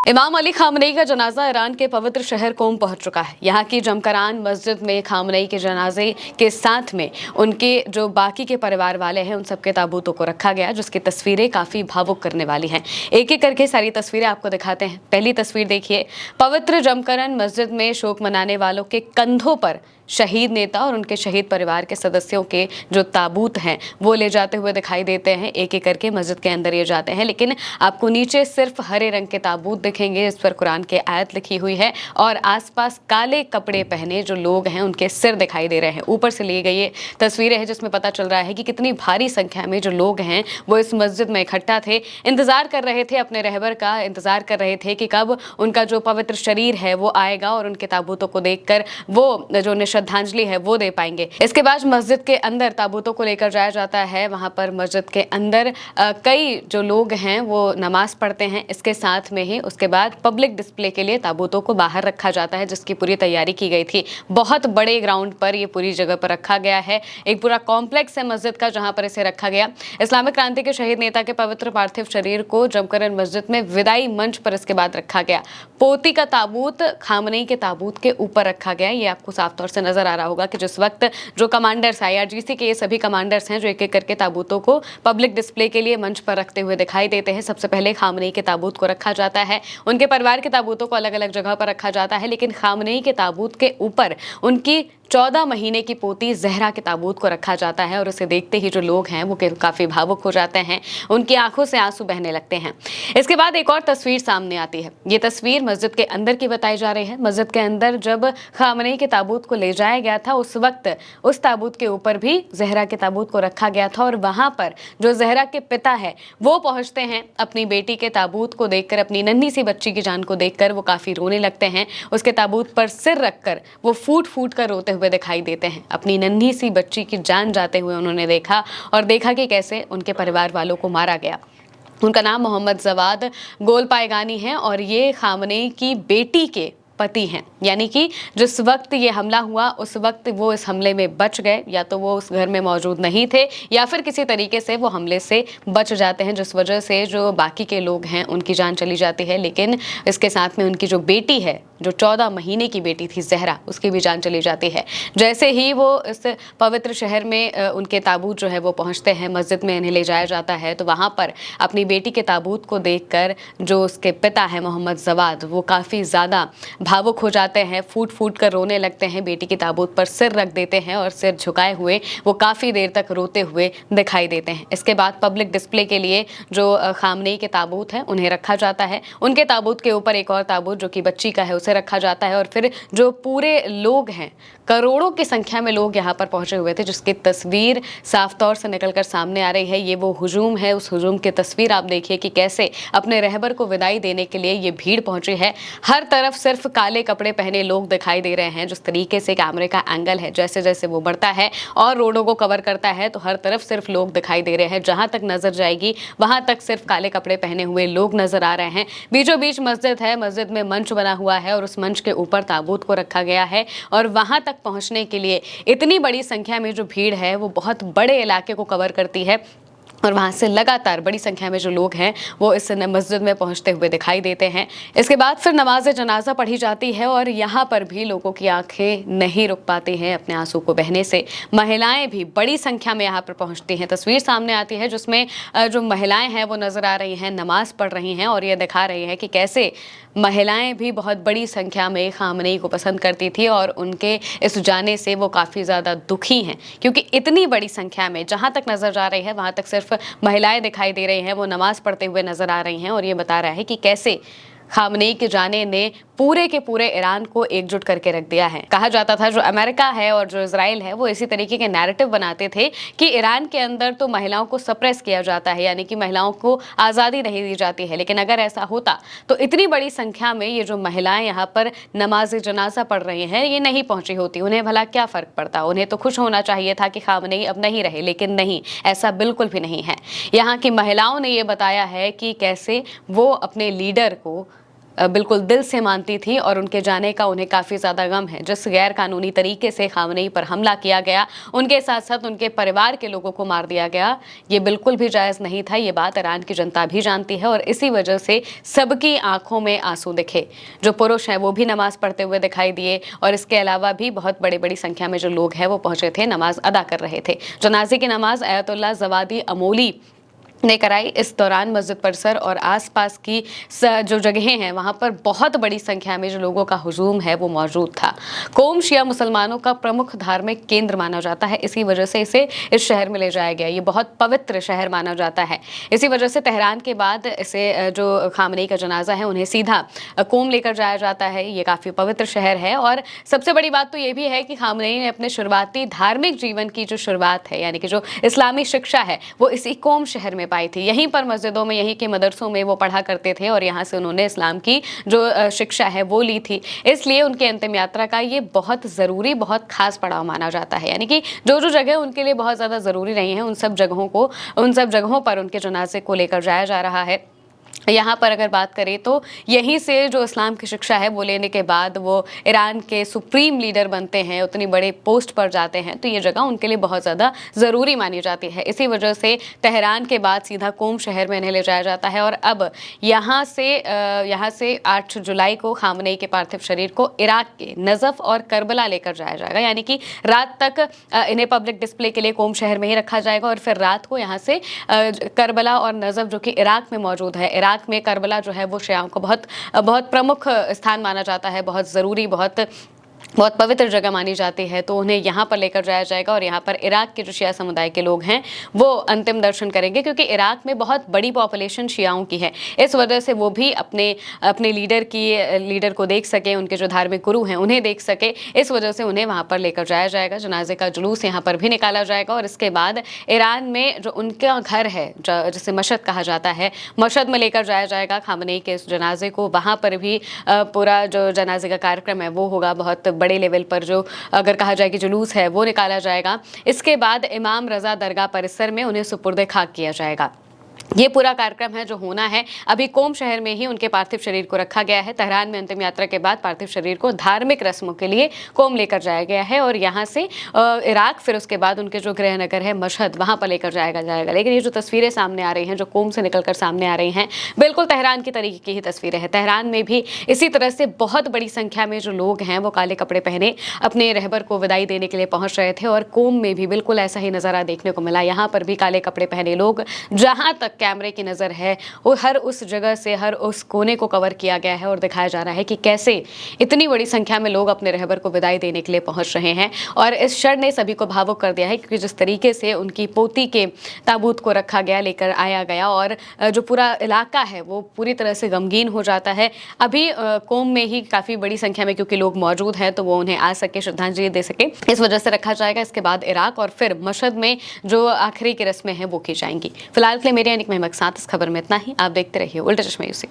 इमाम अली खामनेई का जनाजा ईरान के पवित्र शहर कोम पहुंच चुका है। यहाँ की जमकरान मस्जिद में खामनेई के जनाजे के साथ में उनके जो बाकी के परिवार वाले हैं उन सबके ताबूतों को रखा गया, जिसकी तस्वीरें काफ़ी भावुक करने वाली हैं। एक एक करके सारी तस्वीरें आपको दिखाते हैं। पहली तस्वीर देखिए, पवित्र जमकरान मस्जिद में शोक मनाने वालों के कंधों पर शहीद नेता और उनके शहीद परिवार के सदस्यों के जो ताबूत हैं वो ले जाते हुए दिखाई देते हैं। एक एक करके मस्जिद के अंदर ये जाते हैं, लेकिन आपको नीचे सिर्फ हरे रंग के ताबूत दिखेंगे, इस पर कुरान की आयत लिखी हुई है और आसपास काले कपड़े पहने जो लोग हैं उनके सिर दिखाई दे रहे हैं। ऊपर से ली गई ये तस्वीरें हैं जिसमें पता चल रहा है कि कितनी भारी संख्या में जो लोग हैं वो इस मस्जिद में इकट्ठा थे, इंतजार कर रहे थे, अपने रहबर का इंतजार कर रहे थे कि कब उनका जो पवित्र शरीर है वो आएगा और उनके ताबूतों को देखकर वो जो श्रद्धांजलि है वो दे पाएंगे। इसके बाद मस्जिद के अंदर ताबूतों को लेकर जाया जाता है। वहां पर मस्जिद के अंदर कई जो लोग हैं वो नमाज पढ़ते हैं। इसके साथ में ही उसके बाद पब्लिक डिस्प्ले के लिए ताबूतों को बाहर रखा जाता है, जिसकी पूरी तैयारी की गई थी। बहुत बड़े ग्राउंड पर ये पूरी जगह पर रखा गया है। एक पूरा कॉम्प्लेक्स है मस्जिद का जहां पर इसे रखा गया। इस्लामिक क्रांति के शहीद नेता के पवित्र पार्थिव शरीर को जमकरन मस्जिद में विदाई मंच पर इसके बाद रखा गया। पोती का ताबूत खामनेई के ताबूत के ऊपर रखा गया। ये आपको साफ तौर से नजर आ रहा होगा कि जिस वक्त जो कमांडर्स IRGC के ये सभी कमांडर्स हैं जो एक एक करके ताबूतों को पब्लिक डिस्प्ले के लिए मंच पर रखते हुए दिखाई देते हैं। सबसे पहले खामनेई के ताबूत को रखा जाता है, उनके परिवार के ताबूतों को अलग अलग जगह पर रखा जाता है, लेकिन खामनेई के ताबूत के ऊपर उनकी 14 महीने की पोती जहरा के ताबूत को रखा जाता है और उसे देखते ही जो लोग हैं वो काफ़ी भावुक हो जाते हैं, उनकी आंखों से आंसू बहने लगते हैं। इसके बाद एक और तस्वीर सामने आती है। ये तस्वीर मस्जिद के अंदर की बताई जा रही है। मस्जिद के अंदर जब खामनेई के ताबूत को ले जाया गया था उस वक्त उस ताबूत के ऊपर भी जहरा के ताबूत को रखा गया था और वहां पर जो जहरा के पिता है वो पहुंचते हैं। अपनी बेटी के ताबूत को देखकर, अपनी नन्ही सी बच्ची की जान को देखकर वो काफ़ी रोने लगते हैं। उसके ताबूत पर सिर रखकर वो फूट फूट कर रोते हुए दिखाई देते हैं। अपनी नन्ही सी बच्ची की जान जाते हुए उन्होंने देखा और देखा कि कैसे उनके परिवार वालों को मारा गया। उनका नाम मोहम्मद जवाद गोलपायगानी है और ये खामनेई की बेटी के पति हैं, यानी कि जिस वक्त ये हमला हुआ उस वक्त वो इस हमले में बच गए, या तो वो उस घर में मौजूद नहीं थे या फिर किसी तरीके से वो हमले से बच जाते हैं, जिस वजह से जो बाकी के लोग हैं उनकी जान चली जाती है। लेकिन इसके साथ में उनकी जो बेटी है, जो 14 महीने की बेटी थी जहरा, उसकी भी जान चली जाती है। जैसे ही वो इस पवित्र शहर में उनके ताबूत जो है वो पहुंचते हैं, मस्जिद में इन्हें ले जाया जाता है, तो वहाँ पर अपनी बेटी के ताबूत को देखकर जो उसके पिता है मोहम्मद जवाद, वो काफ़ी ज़्यादा भावुक हो जाते हैं, फूट फूट कर रोने लगते हैं। बेटी की ताबूत पर सिर रख देते हैं और सिर झुकाए हुए वो काफ़ी देर तक रोते हुए दिखाई देते हैं। इसके बाद पब्लिक डिस्प्ले के लिए जो खामनेई के ताबूत हैं उन्हें रखा जाता है। उनके ताबूत के ऊपर एक और ताबूत जो कि बच्ची का है उसे रखा जाता है और फिर जो पूरे लोग हैं, करोड़ों की संख्या में लोग यहाँ पर पहुंचे हुए थे, जिसकी तस्वीर साफ तौर से निकलकर सामने आ रही है। ये वो हुजूम है, उस हुजूम की तस्वीर आप देखिए कि कैसे अपने रहबर को विदाई देने के लिए ये भीड़ पहुंची है। हर तरफ सिर्फ काले कपड़े पहने लोग दिखाई दे रहे हैं। जिस तरीके से कैमरे का एंगल है, जैसे जैसे वो बढ़ता है और रोडों को कवर करता है, तो हर तरफ सिर्फ लोग दिखाई दे रहे हैं। जहां तक नजर जाएगी वहां तक सिर्फ काले कपड़े पहने हुए लोग नजर आ रहे हैं। बीचों बीच मस्जिद है, मस्जिद में मंच बना हुआ है और उस मंच के ऊपर ताबूत को रखा गया है और वहां तक पहुंचने के लिए इतनी बड़ी संख्या में जो भीड़ है वो बहुत बड़े इलाके को कवर करती है और वहाँ से लगातार बड़ी संख्या में जो लोग हैं वो इस मस्जिद में पहुँचते हुए दिखाई देते हैं। इसके बाद फिर नमाज जनाजा पढ़ी जाती है और यहाँ पर भी लोगों की आंखें नहीं रुक पाती हैं अपने आंसू को बहने से। महिलाएं भी बड़ी संख्या में यहाँ पर पहुँचती हैं। तस्वीर सामने आती है जिसमें जो महिलाएं हैं वो नज़र आ रही हैं, नमाज पढ़ रही हैं और ये दिखा रही हैं कि कैसे महिलाएं भी बहुत बड़ी संख्या में खामनेई को पसंद करती थी और उनके इस जाने से वो काफ़ी ज़्यादा दुखी हैं, क्योंकि इतनी बड़ी संख्या में जहाँ तक नज़र जा रही है वहाँ तक सिर्फ महिलाएं दिखाई दे रही हैं। वो नमाज पढ़ते हुए नजर आ रही हैं और ये बता रहा है कि कैसे खामनेई के जाने ने पूरे के पूरे ईरान को एकजुट करके रख दिया है। कहा जाता था जो अमेरिका है और जो इजराइल है वो इसी तरीके के नैरेटिव बनाते थे कि ईरान के अंदर तो महिलाओं को सप्रेस किया जाता है, यानी कि महिलाओं को आज़ादी नहीं दी जाती है। लेकिन अगर ऐसा होता तो इतनी बड़ी संख्या में ये जो महिलाएं यहाँ पर नमाज जनाजा पढ़ रही हैं ये नहीं पहुंची होती। उन्हें भला क्या फ़र्क पड़ता, उन्हें तो खुश होना चाहिए था कि खामनेई अब नहीं रहे, लेकिन नहीं, ऐसा बिल्कुल भी नहीं है। यहाँ की महिलाओं ने ये बताया है कि कैसे वो अपने लीडर को बिल्कुल दिल से मानती थी और उनके जाने का उन्हें काफ़ी ज़्यादा गम है। जिस गैर कानूनी तरीके से खामनेई पर हमला किया गया, उनके साथ-साथ उनके परिवार के लोगों को मार दिया गया, ये बिल्कुल भी जायज़ नहीं था। ये बात ईरान की जनता भी जानती है और इसी वजह से सबकी आंखों में आंसू दिखे। जो पुरुष हैं वो भी नमाज़ पढ़ते हुए दिखाई दिए और इसके अलावा भी बहुत बड़ी-बड़ी संख्या में जो लोग हैं वो पहुंचे थे, नमाज़ अदा कर रहे थे। जनाज़े की नमाज़ अयतुल्लाह ज़वादी अमोली ने कराई। इस दौरान मस्जिद परिसर और आसपास की जो जगहें हैं वहां पर बहुत बड़ी संख्या में जो लोगों का हुजूम है वो मौजूद था। कोम शिया मुसलमानों का प्रमुख धार्मिक केंद्र माना जाता है, इसी वजह से इसे इस शहर में ले जाया गया। ये बहुत पवित्र शहर माना जाता है। इसी वजह से तेहरान के बाद इसे जो खामनेई का जनाजा है उन्हें सीधा कोम लेकर जाया जाता है। ये काफ़ी पवित्र शहर है और सबसे बड़ी बात तो ये भी है कि खामनेई ने अपने शुरुआती धार्मिक जीवन की जो शुरुआत है, यानी कि जो इस्लामी शिक्षा है, वो इसी कोम शहर में पाई थी। यहीं पर मस्जिदों में, यहीं के मदरसों में वो पढ़ा करते थे और यहाँ से उन्होंने इस्लाम की जो शिक्षा है वो ली थी। इसलिए उनकी अंतिम यात्रा का ये बहुत ज़रूरी, बहुत खास पड़ाव माना जाता है। यानी कि जो जगह उनके लिए बहुत ज़्यादा ज़रूरी रही है, उन सब जगहों पर उनके जनाजे को लेकर जाया जा रहा है। यहाँ पर अगर बात करें तो यहीं से जो इस्लाम की शिक्षा है वो लेने के बाद वो ईरान के सुप्रीम लीडर बनते हैं, उतनी बड़े पोस्ट पर जाते हैं, तो ये जगह उनके लिए बहुत ज़्यादा ज़रूरी मानी जाती है। इसी वजह से तेहरान के बाद सीधा कोम शहर में इन्हें ले जाया जाता है और अब यहाँ से 8 जुलाई को खामनेई के पार्थिव शरीर को इराक के नज़फ़ और करबला लेकर जाया जाएगा। यानी कि रात तक इन्हें पब्लिक डिस्प्ले के लिए कोम शहर में ही रखा जाएगा और फिर रात को यहाँ से करबला और नज़फ़ जो कि इराक में मौजूद है, इराक में करबला जो है वो शियाओं को बहुत प्रमुख स्थान माना जाता है, बहुत ज़रूरी, बहुत पवित्र जगह मानी जाती है, तो उन्हें यहाँ पर लेकर जाया जाएगा और यहाँ पर इराक के जो शिया समुदाय के लोग हैं वो अंतिम दर्शन करेंगे, क्योंकि इराक में बहुत बड़ी पॉपुलेशन शियाओं की है। इस वजह से वो भी अपने लीडर को देख सके, उनके जो धार्मिक गुरु हैं उन्हें देख सके, इस वजह से उन्हें वहाँ पर लेकर जाया जाएगा। जनाजे का जुलूस यहाँ पर भी निकाला जाएगा और इसके बाद ईरान में जो उनका घर है जिसे मशहद कहा जाता है, मशहद में लेकर जाया जाएगा खामनेई के इस जनाजे को। वहाँ पर भी पूरा जो जनाजे का कार्यक्रम है वो होगा, बहुत बड़े लेवल पर जो अगर कहा जाए कि जुलूस है वो निकाला जाएगा। इसके बाद इमाम रज़ा दरगाह परिसर में उन्हें सुपुर्द खाक किया जाएगा। ये पूरा कार्यक्रम है जो होना है। अभी कोम शहर में ही उनके पार्थिव शरीर को रखा गया है। तेहरान में अंतिम यात्रा के बाद पार्थिव शरीर को धार्मिक रस्मों के लिए कोम लेकर जाया गया है और यहाँ से इराक, फिर उसके बाद उनके जो गृह नगर है मशहद, वहाँ पर लेकर जाएगा। लेकिन ये जो तस्वीरें सामने आ रही हैं, जो कोम से निकलकर सामने आ रही हैं, बिल्कुल तेहरान की तरीके की ही तस्वीरें हैं। तेहरान में भी इसी तरह से बहुत बड़ी संख्या में जो लोग हैं वो काले कपड़े पहने अपने रहबर को विदाई देने के लिए पहुँच रहे थे और कोम में भी बिल्कुल ऐसा ही नज़ारा देखने को मिला। यहाँ पर भी काले कपड़े पहने लोग, जहाँ तक कैमरे की नज़र है वो हर उस जगह से, हर उस कोने को कवर किया गया है और दिखाया जा रहा है कि कैसे इतनी बड़ी संख्या में लोग अपने रहबर को विदाई देने के लिए पहुंच रहे हैं। और इस क्षण ने सभी को भावुक कर दिया है, क्योंकि जिस तरीके से उनकी पोती के ताबूत को रखा गया, लेकर आया गया और जो पूरा इलाका है वो पूरी तरह से गमगीन हो जाता है। अभी कोम में ही काफ़ी बड़ी संख्या में क्योंकि लोग मौजूद हैं तो वो उन्हें आ सके, श्रद्धांजलि दे सके, इस वजह से रखा जाएगा। इसके बाद इराक और फिर मशहद में जो आखिरी की रस्में हैं वो की जाएंगी। फिलहाल के लिए मेरे यानी महमक साथ इस खबर में इतना ही। आप देखते रहिए उल्टा चश्मा यूसी।